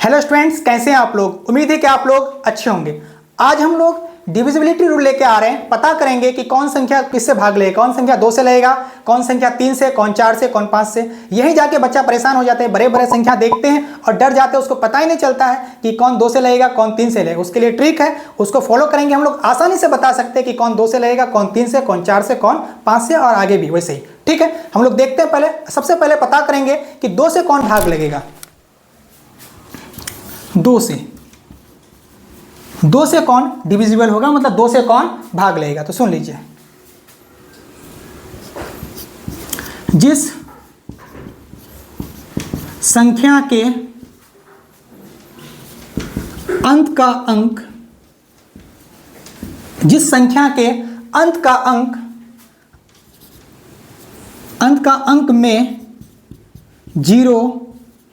Hello students, कैसे हैं आप लोग। उम्मीद है कि आप लोग अच्छे होंगे। आज हम लोग डिविजिबिलिटी रूल लेके आ रहे हैं। पता करेंगे कि कौन संख्या किससे भाग लेगा, कौन संख्या 2 से लेगा, कौन संख्या 3 से, कौन 4 से, कौन 5 से। यही जाके बच्चा परेशान हो जाते हैं, बड़े बड़े संख्या देखते हैं और डर जाते हैं, उसको पता ही नहीं चलता है कि कौन 2 से लेगा, कौन 3 से लेगा। उसके लिए ट्रिक है, उसको फॉलो करेंगे हम लोग आसानी से बता सकते हैं कि कौन 2 से लेगा, कौन 3 से, कौन 4 से, कौन 5 से और आगे भी वैसे ही। ठीक है, हम लोग देखते हैं। पहले सबसे पहले पता करेंगे कि 2 से कौन भाग लगेगा। 2 से कौन डिविजिबल होगा, मतलब 2 से कौन भाग लेगा। तो सुन लीजिए, जिस संख्या के अंत का अंक, जिस संख्या के अंत का अंक में 0,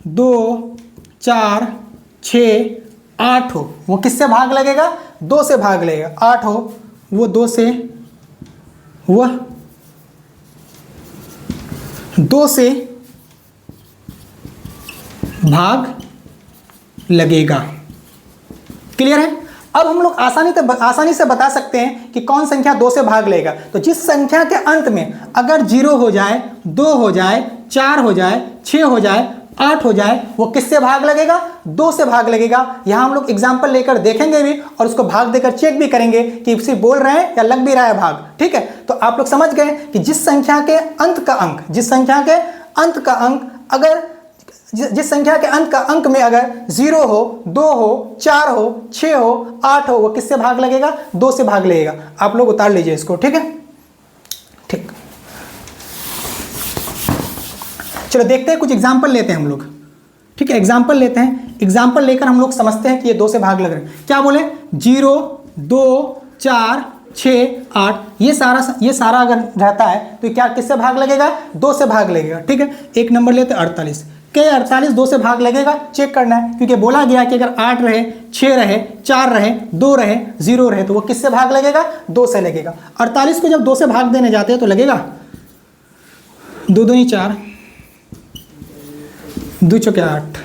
2, 4, 6, 8 हो, वो किससे भाग लगेगा? 2 से भाग लगेगा। 8 हो, वो 2 से भाग लगेगा। क्लियर है? अब हम लोग आसानी से बता सकते हैं कि कौन संख्या 2 से भाग लेगा। तो जिस संख्या के अंत में अगर 0 हो जाए, 2 हो जाए, 4 हो जाए, 6 हो जाए, 8 हो जाए, वो किससे भाग लगेगा? 2 से भाग लगेगा। यहां हम लोग एग्जाम्पल लेकर देखेंगे भी और उसको भाग देकर चेक भी करेंगे कि सिर्फ बोल रहे हैं या लग भी रहा है भाग। ठीक है, तो आप लोग समझ गए कि जिस संख्या के अंत का अंक में अगर 0 हो, 2 हो, 4 हो, 6 हो, 8 हो, वो किससे भाग लगेगा? 2 से भाग लगेगा। आप लोग उतार लीजिए इसको। ठीक है, ठीक, चलो देखते हैं, कुछ एग्जाम्पल लेते हैं हम लोग। ठीक है, एग्जाम्पल लेते हैं। एग्जाम्पल लेकर हम लोग समझते हैं कि ये 2 से भाग लग रहे हैं। क्या बोले? 0, 2, 4, 6, 8, ये सारा अगर रहता है तो क्या किससे भाग लगेगा? 2 से भाग लगेगा। ठीक है, एक नंबर लेते हैं 48। क्या 48 2 से भाग लगेगा? चेक करना है, क्योंकि बोला गया कि अगर 8 रहे, 6 रहे, 4 रहे, 2 रहे, 0 रहे, तो वो किससे भाग लगेगा? 2 से लगेगा। 48 को जब 2 से भाग देने जाते हैं तो लगेगा 2 दूनी 4, 2 चौके 8।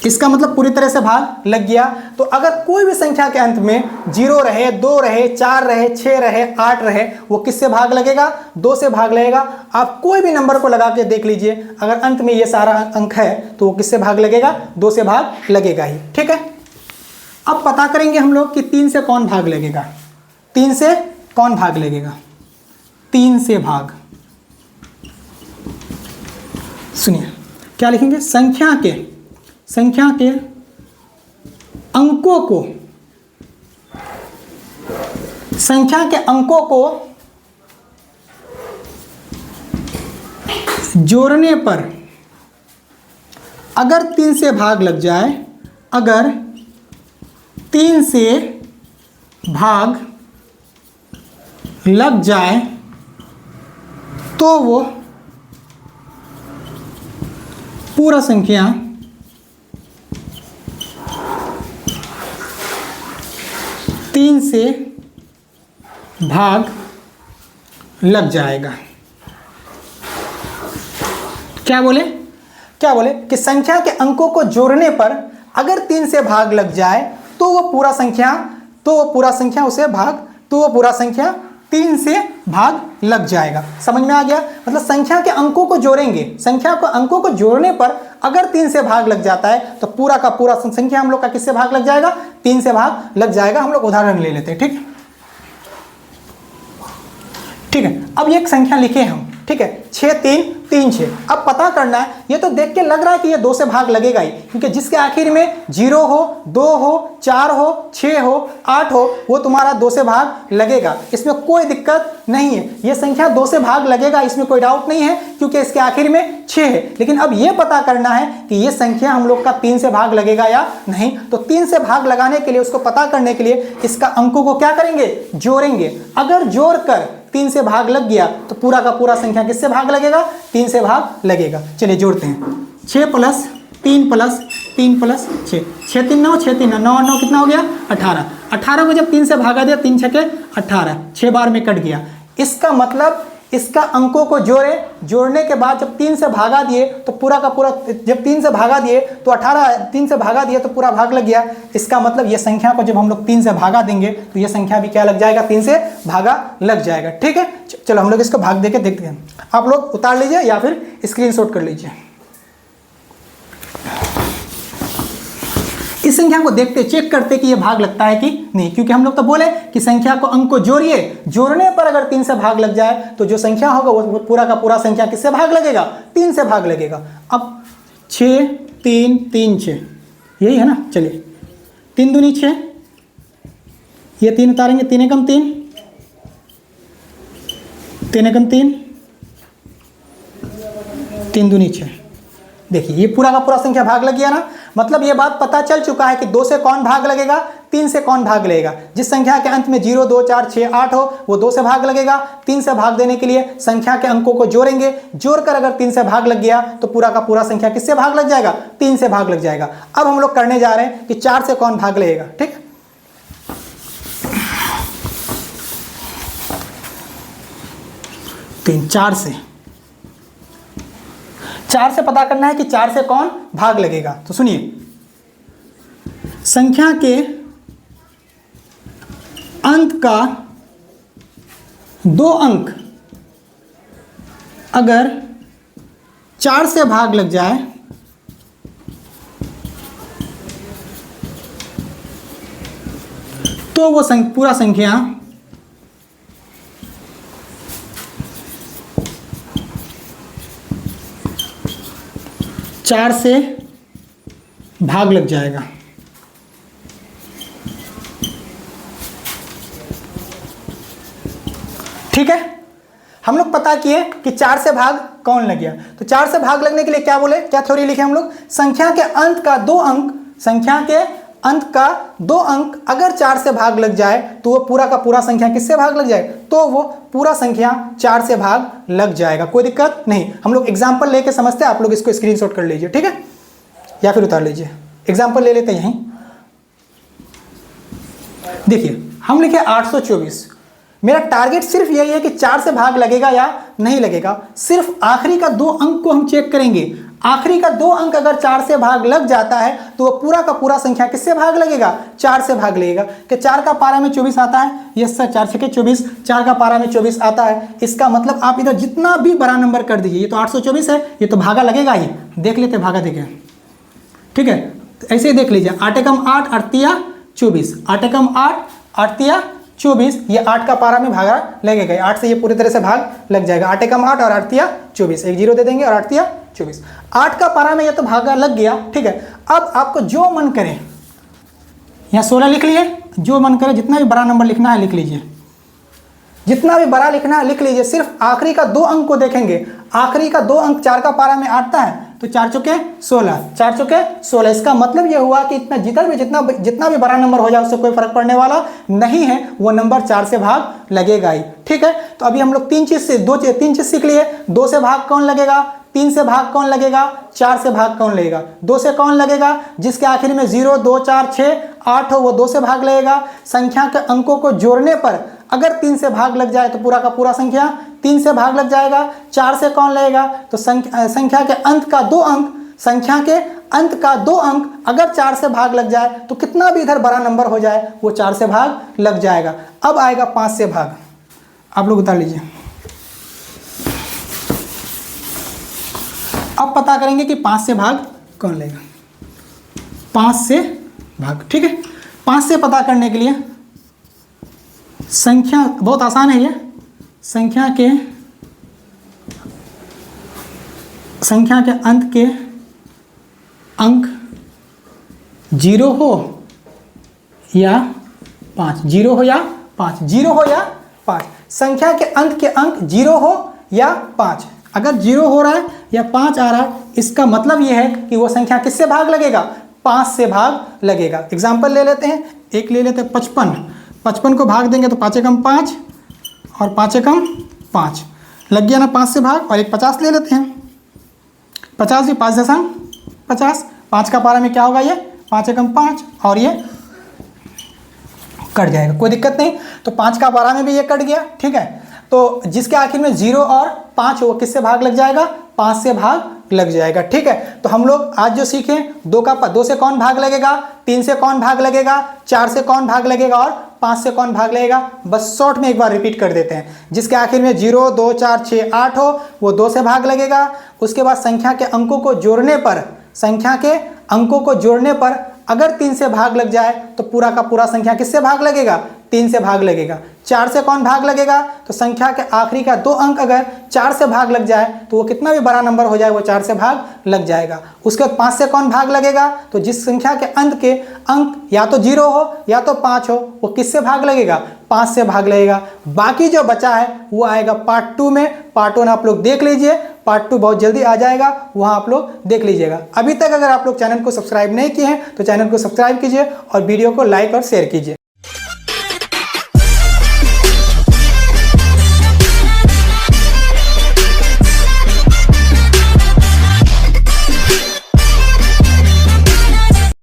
इसका मतलब पूरी तरह से भाग लग गया। तो अगर कोई भी संख्या के अंत में 0 रहे, 2 रहे, 4 रहे, 6 रहे, 8 रहे, वो किससे भाग लगेगा? 2 से भाग लगेगा। आप कोई भी नंबर को लगा के देख लीजिए, अगर अंत में ये सारा अंक है तो वो किससे भाग लगेगा? 2 से भाग लगेगा ही। ठीक है, अब पता करेंगे हम लोग कि 3 से कौन भाग लगेगा। 3 से कौन भाग लगेगा? 3 से भाग, सुनिए क्या लिखेंगे? संख्या के अंकों को जोड़ने पर अगर 3 से भाग लग जाए, अगर 3 से भाग लग जाए तो वो पूरा संख्या तीन से भाग लग जाएगा। क्या बोले कि संख्या के अंकों को जोड़ने पर अगर 3 से भाग लग जाए तो वो पूरा संख्या 3 से भाग लग जाएगा। समझ में आ गया? मतलब संख्या के अंकों को जोड़ेंगे, अंकों को जोड़ने पर अगर 3 से भाग लग जाता है तो पूरा का पूरा संख्या हम लोग का किससे भाग लग जाएगा? 3 से भाग लग जाएगा। हम लोग उदाहरण ले लेते हैं। ठीक है, अब ये एक संख्या लिखे हम। ठीक है, 6, 3, 3, 6। अब पता करना है, ये तो देख के लग रहा है कि ये 2 से भाग लगेगा ही, क्योंकि जिसके आखिर में 0 हो, 2 हो, 4 हो, 6 हो, 8 हो, वो तुम्हारा 2 से भाग लगेगा। इसमें कोई दिक्कत नहीं है, ये संख्या 2 से भाग लगेगा, इसमें कोई डाउट नहीं है, क्योंकि इसके आखिर में 6 है। लेकिन अब ये पता करना है कि ये संख्या हम लोग का 3 से भाग लगेगा या नहीं। तो 3 से भाग लगाने के लिए, उसको पता करने के लिए इसका अंकों को क्या करेंगे? जोड़ेंगे। अगर जोड़कर 3 से भाग लग गया तो पूरा का पूरा संख्या किससे भाग लगेगा? 3 से भाग लगेगा। चलिए जोड़ते हैं। 6 + 3 + 3 + 6, 6 3 9, 6 3 9, 9 कितना हो गया? 18 को जब 3 से भागा दिया, 3 6 18, 6 बार में कट गया। इसका मतलब इसका अंकों को जोड़ने के बाद जब 3 से भागा दिए तो पूरा का पूरा, जब 3 से भागा दिए तो 18, 3 से भागा दिए तो पूरा भाग लग गया। इसका मतलब ये संख्या को जब हम लोग 3 से भागा देंगे तो ये संख्या भी क्या लग जाएगा, 3 से भागा लग जाएगा। ठीक है, चलो हम लोग इसको भाग देके देखते हैं। आप लोग उतार लीजिए या फिर स्क्रीनशॉट कर लीजिए। इस संख्या को देखते चेक करते कि ये भाग लगता है कि नहीं, क्योंकि हम लोग तो बोले कि संख्या को अंक को जोड़िए, जोड़ने पर अगर 3 से भाग लग जाए तो जो संख्या होगा वो पूरा का पूरा संख्या किससे भाग लगेगा, 3 से भाग लगेगा। अब 6 3 3 6 यही है ना। चलिए 3 दूनी 6, ये 3 उतारेंगे, 3 एकम 3, 3 एकम 3, 3 दूनी 6। देखिए ये पूरा का पूरा संख्या भाग लग गया ना। मतलब ये बात पता चल चुका है कि 2 से कौन भाग लगेगा, 3 से कौन भाग लगेगा। जिस संख्या के अंत में 0 2 4 6 8 हो वो 2 से भाग लगेगा। 3 से भाग देने के लिए संख्या के अंकों को जोड़ेंगे, जोड़कर अगर 3 से भाग लग गया तो पूरा का पूरा संख्या किससे भाग लग जाएगा, 3 से भाग लग जाएगा। अब हम लोग करने जा रहे हैं कि 4 से कौन भाग लगेगा। ठीक, 3 4 से पता करना है कि 4 से कौन भाग लगेगा। तो सुनिए, संख्या के अंत का 2 अंक अगर 4 से भाग लग जाए तो वो पूरा संख्या चार से भाग लग जाएगा। ठीक है, हम लोग पता किए कि 4 से भाग कौन लग गया। तो 4 से भाग लगने के लिए क्या बोले, क्या थ्योरी लिखे हम लोग, संख्या के अंत का 2 अंक, संख्या के अंत का 2 अंक अगर 4 से भाग लग जाए तो वो पूरा का पूरा संख्या किससे भाग लग जाए, तो वो पूरा संख्या 4 से भाग लग जाएगा। कोई दिक्कत नहीं, हम लोग एग्जाम्पल लेके समझते हैं। आप लोग इसको स्क्रीनशॉट कर लीजिए, ठीक है, या फिर उतार लीजिए। एग्जाम्पल ले लेते हैं यहीं। देखिए हम लिखे 824। मेरा टारगेट सिर्फ यही है कि 4 से भाग लगेगा या नहीं लगेगा। सिर्फ आखिरी का 2 अंक को हम चेक करेंगे। आखिरी का 2 अंक अगर 4 से भाग लग जाता है तो वो पूरा का पूरा संख्या किससे भाग लगेगा, 4 से भाग लगेगा। कि 4 का पारा में 24 आता है, यस सर, 4 छके 24, 4 का पारा में 24 आता है। इसका मतलब आप इधर जितना भी बड़ा नंबर कर दीजिए, ये तो 824 है, ये तो भागा लगेगा ही। देख लेते भागा देखे, ठीक है, तो ऐसे ही देख लीजिए। 8 एकम 8 8 24, 8 एकम 8 8 24, ये 8 का पारा में भागा लगेगा। 8 से ये पूरी तरह से भाग लग जाएगा। 8 एकम 8 और 8 24, एक 0 दे देंगे और 8 24। 8 का पारा में ये तो भागा लग गया, ठीक है। अब आपको जो मन करे, यहाँ 16 लिख लिए, जो मन करे जितना भी बड़ा नंबर लिखना है लिख लीजिए, जितना भी बड़ा लिखना है लिख लीजिए। सिर्फ आखिरी का 2 अंक को देखेंगे। आखिरी का 2 अंक 4 का पारा में आता है तो 4 चौके 16, 4 चौके 16। इसका मतलब ये हुआ कि इतना जितना भी बड़ा नंबर हो जाए उससे कोई फर्क पड़ने वाला नहीं है, वो नंबर 4 से भाग लगेगा ही, ठीक है। तो अभी हम लोग 3 चीज सीख लिए। 2 से भाग कौन लगेगा, 3 से भाग कौन लगेगा, 4 से भाग कौन लगेगा। 2 से कौन लगेगा, जिसके आखिर में 0 2 4 6 8 हो वो 2 से भाग लगेगा। संख्या के अंकों को जोड़ने पर अगर 3 से भाग लग जाए तो पूरा का पूरा संख्या 3 से भाग लग जाएगा। 4 से कौन लगेगा, तो संख्या के अंत का 2 अंक, संख्या के अंत का 2 अंक अगर 4 से भाग लग जाए तो कितना भी इधर बड़ा नंबर हो जाए वो 4 से भाग लग जाएगा। अब आएगा 5 से भाग, आप लोग उतार लीजिए। अब पता करेंगे कि 5 से भाग कौन लेगा। 5 से भाग, ठीक है। 5 से पता करने के लिए संख्या बहुत आसान है। ये संख्या के अंत के अंक 0 हो या 5, 0 हो या 5, 0 हो या 5। संख्या के अंत के अंक 0 हो या 5। अगर 0 हो रहा है या 5 आ रहा है, इसका मतलब यह है कि वो संख्या किससे भाग लगेगा, 5 से भाग लगेगा। एग्जाम्पल ले लेते हैं, एक ले लेते हैं 55। 55 को भाग देंगे तो 5 एकम 5 और 5 एकम 5 लग गया ना 5 से भाग। और एक 50 ले लेते हैं। 50 भी 5 दशम 50, 5 का पारा में क्या होगा, ये 5 एकम 5 और ये कट जाएगा, कोई दिक्कत नहीं। तो 5 का पारा में भी ये कट गया, ठीक है। तो जिसके आखिर में 0 और 5 वो किससे भाग लग जाएगा? 5 से भाग लग जाएगा। ठीक है, तो हम लोग आज जो सीखे 2 से कौन भाग लगेगा, 3 से कौन भाग लगेगा, 4 से कौन भाग लगेगा और 5 से कौन भाग लगेगा। बस शॉर्ट में एक बार रिपीट कर देते हैं। जिसके आखिर में 0, 2, 4, 6, 8 हो वो 2 से भाग लगेगा। उसके बाद संख्या के अंकों को जोड़ने पर, संख्या के अंकों को जोड़ने पर अगर 3 से भाग लग जाए तो पूरा का पूरा संख्या किससे भाग लगेगा? 3 से भाग लगेगा। 4 से कौन भाग लगेगा? तो संख्या के आखिरी का 2 अंक अगर 4 से भाग लग जाए तो वो कितना भी बड़ा नंबर हो जाए वो 4 से भाग लग जाएगा। उसके बाद 5 से कौन भाग लगेगा? तो जिस संख्या के अंत के अंक या तो 0 हो या तो 5 हो वो किससे भाग लगेगा? 5 से भाग लगेगा। बाकी जो बचा है वो आएगा पार्ट 2 में। पार्ट 1 आप लोग देख लीजिए, पार्ट 2 बहुत जल्दी आ जाएगा, वहाँ आप लोग देख लीजिएगा। अभी तक अगर आप लोग चैनल को सब्सक्राइब नहीं किए हैं तो चैनल को सब्सक्राइब कीजिए और वीडियो को लाइक और शेयर कीजिए।